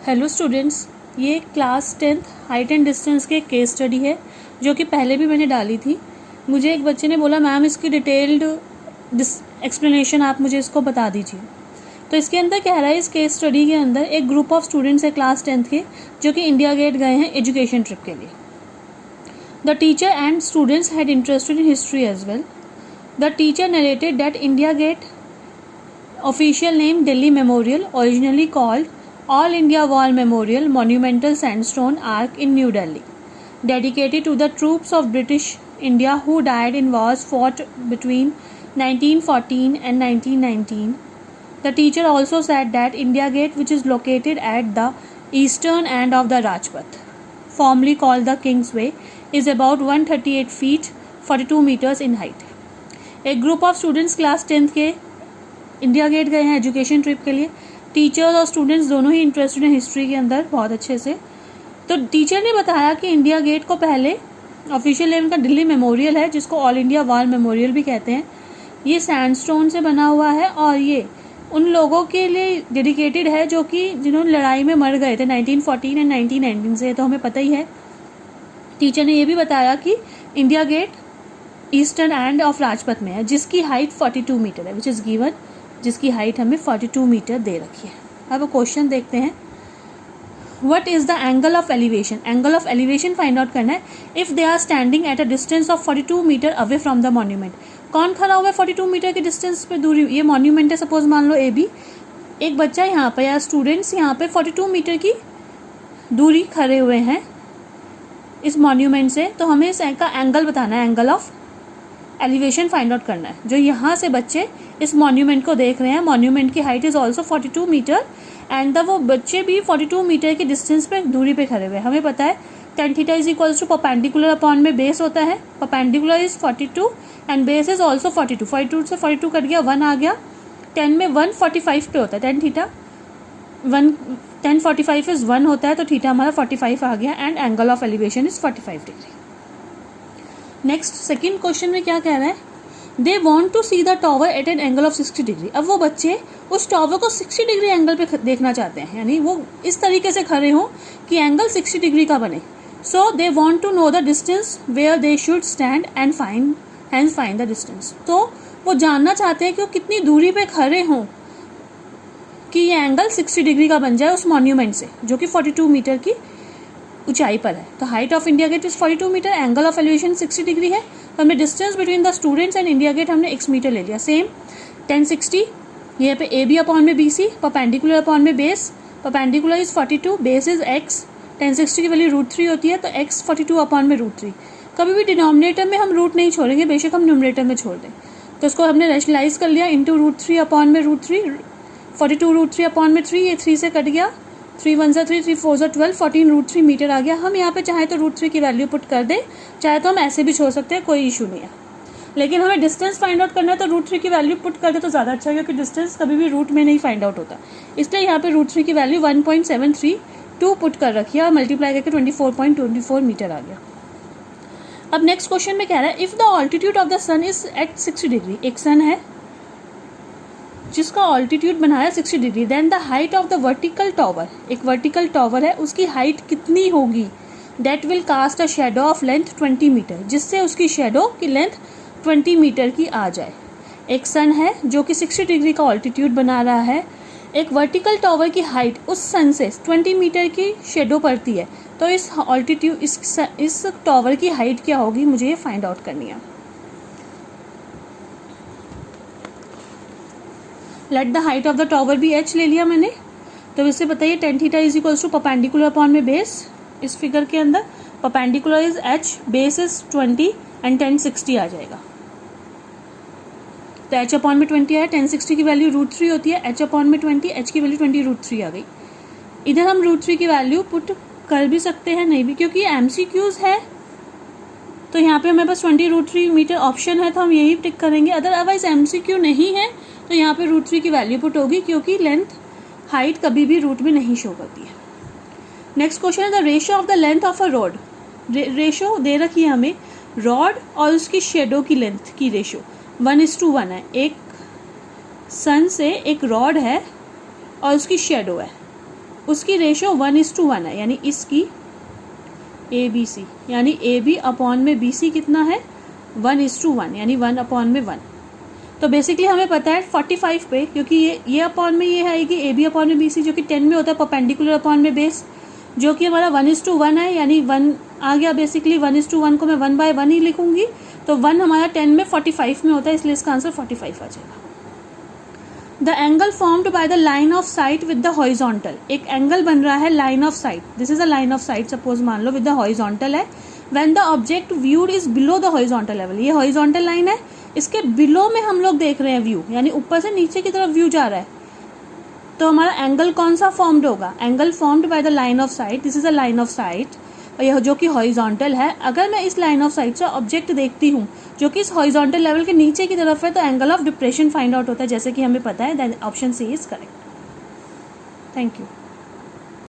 Hello students, ये class 10th height and distance के case study है जो कि पहले भी मैंने डाली थी। मुझे एक बच्चे ने बोला मैम इसकी डिटेल्ड एक्सप्लेनेशन आप मुझे इसको बता दीजिए। तो इसके अंदर कह रहा है, इस केस स्टडी के अंदर एक ग्रुप ऑफ स्टूडेंट्स है क्लास 10th के जो कि इंडिया गेट गए हैं एजुकेशन ट्रिप के लिए। The teacher and students had interested in history as well. The teacher narrated that India Gate official name Delhi Memorial, originally called All India War Memorial, monumental sandstone arch in New Delhi, dedicated to the troops of British India who died in wars fought between 1914 and 1919. The teacher also said that India Gate, which is located at the eastern end of the Rajpath, formerly called the Kingsway, is about 138 feet 42 meters in height. एक group of students class 10th के India gate गए हैं education trip के लिए। Teachers और students दोनों ही interested हैं history के अंदर बहुत अच्छे से। तो टीचर ने बताया कि इंडिया गेट को पहले ऑफिशियल नेम का दिल्ली मेमोरियल है, जिसको ऑल इंडिया वॉर मेमोरियल भी कहते हैं। ये सैंडस्टोन से बना हुआ है और ये उन लोगों के लिए डेडिकेटेड है जो कि जिन्होंने लड़ाई में मर गए थे 1914 एंड 1919 से, तो हमें पता ही है। टीचर ने ये भी बताया कि India Gate eastern end of Rajpath में है, जिसकी हाइट 42 मीटर है, विच इज़ गिवन, जिसकी हाइट हमें 42 मीटर दे रखी है। अब क्वेश्चन देखते हैं, what is the angle of elevation. Angle of elevation find out करना है। If they are standing at a distance of 42 metre away from the monument. कौन खड़ा हुआ है 42 मीटर के डिस्टेंस पे दूरी? ये मॉन्यूमेंट है, सपोज मान लो ए बी। एक बच्चा यहाँ पे या स्टूडेंट्स यहाँ पे 42 मीटर की दूरी खड़े हुए हैं इस मॉन्यूमेंट से, तो हमें इसका एंगल बताना है, angle of elevation find out करना है। जो यहाँ से बच्चे इस मॉन्यूमेंट को देख रहे हैं, मॉन्यूमेंट की height is also 42 metre and वो बच्चे भी 42 मीटर के डिस्टेंस पे दूरी पे खड़े हुए हैं। हमें पता है tan theta is equals to perpendicular upon में बेस होता है। Perpendicular is 42 and base is also 42। 42 से 42 कट गया, 1 आ गया। 10 में 1 45 पे होता है tan थीटा, 10 45 इज 1 होता है, तो थीटा हमारा 45 आ गया and angle of elevation is 45 degree. Next second question में क्या कह रहा है, they want to see the tower at an angle of 60 degree. अब वो बच्चे उस टॉवर को 60 डिग्री एंगल पे देखना चाहते हैं, यानी वो इस तरीके से खड़े हों कि एंगल 60 डिग्री का बने। So they want to know the distance where they should stand and find the distance. तो वो जानना चाहते हैं कि वो कितनी दूरी पे खड़े हों कि ये एंगल 60 डिग्री का बन जाए उस मॉन्यूमेंट से, जो कि 42 मीटर की ऊंचाई पर है। तो height of India Gate is 42 metre, angle of elevation 60 degree है। तो हमने distance between the students and India Gate हमने x मीटर ले लिया। सेम 1060 यहाँ पे ए बी अपॉन में बी सी, परपेंडिकुलर अपॉन में base, perpendicular is 42, base is x, 1060 की वैल्यू √3 होती है, तो x 42 अपॉन में √3। कभी भी डिनोमिनेटर में हम रूट नहीं छोड़ेंगे, बेशक हम न्यूमरेटर में छोड़ दें। तो इसको हमने रेशनलाइज कर लिया इंटू √3 अपॉन में √3, 42 √3 अपॉन में 3, ये 3 से कट गया, 3 1 3, 3 4 12, 14 √3 मीटर आ गया। हम यहाँ पे चाहे तो √3 की वैल्यू पुट कर दें, चाहे तो हम ऐसे भी छोड़ सकते हैं, कोई इशू नहीं है। लेकिन हमें डिस्टेंस फाइंड आउट करना है तो √3 की वैल्यू पुट कर दे तो ज़्यादा अच्छा है, क्योंकि डिस्टेंस कभी भी रूट में नहीं फाइंड आउट होता। इसलिए यहाँ पे √3 की वैल्यू 1.732 पुट कर रखी है और मल्टीप्लाई करके 24.24 मीटर आ गया। अब नेक्स्ट क्वेश्चन में कह रहा है, if the altitude of the sun is at 60 degree. एक सन है जिसका ऑल्टीट्यूड बनाया 60 degree, then the height of the vertical tower, एक वर्टिकल टॉवर है, उसकी हाइट कितनी होगी? That will cast a shadow of length 20 metre, जिससे उसकी शेडो की लेंथ 20 मीटर की आ जाए। एक सन है जो कि 60 डिग्री का ऑल्टीट्यूड बना रहा है, एक वर्टिकल टॉवर की हाइट उस सन से 20 मीटर की शेडो पड़ती है, तो इस ऑल्टीट्यूड इस टॉवर की हाइट क्या होगी, मुझे ये फाइंड आउट करनी है। Let the height of the tower भी h ले लिया मैंने। तो इससे बताइए tan theta is equals to perpendicular upon में बेस। इस फिगर के अंदर perpendicular is h, base is 20 and 1060 आ जाएगा। तो h अपॉन में 20 आया, 1060 की वैल्यू √3 होती है, h अपॉन में 20, h की वैल्यू 20 √3 आ गई। इधर हम √3 की वैल्यू पुट कर भी सकते हैं, नहीं भी, क्योंकि MCQs है तो यहाँ पे हमें पास 20 √3 मीटर ऑप्शन है, तो हम यही टिक करेंगे। अदरवाइज MCQ नहीं है तो यहाँ पे √3 की वैल्यू पुट होगी, क्योंकि लेंथ हाइट कभी भी रूट में नहीं शो करती है। नेक्स्ट क्वेश्चन है, the ratio of the length of a rod. Ratio दे रखी है हमें, रॉड और उसकी शेडो की लेंथ की रेशियो 1:1 है। एक सन से एक रॉड है और उसकी शेडो है, उसकी रेशो 1:1 है, यानी इसकी ABC, यानी AB अपॉन में BC कितना है 1:1, यानी 1/1। तो बेसिकली हमें पता है 45 पे, क्योंकि ये अपॉन में ये आएगी AB अपॉन में BC, जो कि 10 में होता है परपेंडिकुलर अपॉन में बेस, जो कि हमारा 1:1 है, यानी 1 आ गया। बेसिकली 1:1 को मैं 1/1 ही लिखूंगी, तो 1 हमारा 10 में 45 में होता है, इसलिए इसका आंसर 45 आ जाएगा। The angle formed by the line of site with the horizontal, एक एंगल बन रहा है line of site, this is a line of site suppose मान लो, विद द हॉरिजॉन्टल है, when the object viewed is below the horizontal level, ये horizontal line है, इसके below में हम लोग देख रहे हैं व्यू, यानी ऊपर से नीचे की तरफ व्यू जा रहा है, तो हमारा एंगल कौन सा फॉर्म्ड होगा, angle formed by the line of site, this is a line of site, और यह जो कि हॉरिजॉन्टल है, अगर मैं इस लाइन ऑफ साइट से ऑब्जेक्ट देखती हूँ जो कि इस हॉरिजॉन्टल लेवल के नीचे की तरफ है, तो angle of depression find out होता है, जैसे कि हमें पता है। Option C is correct. Thank you.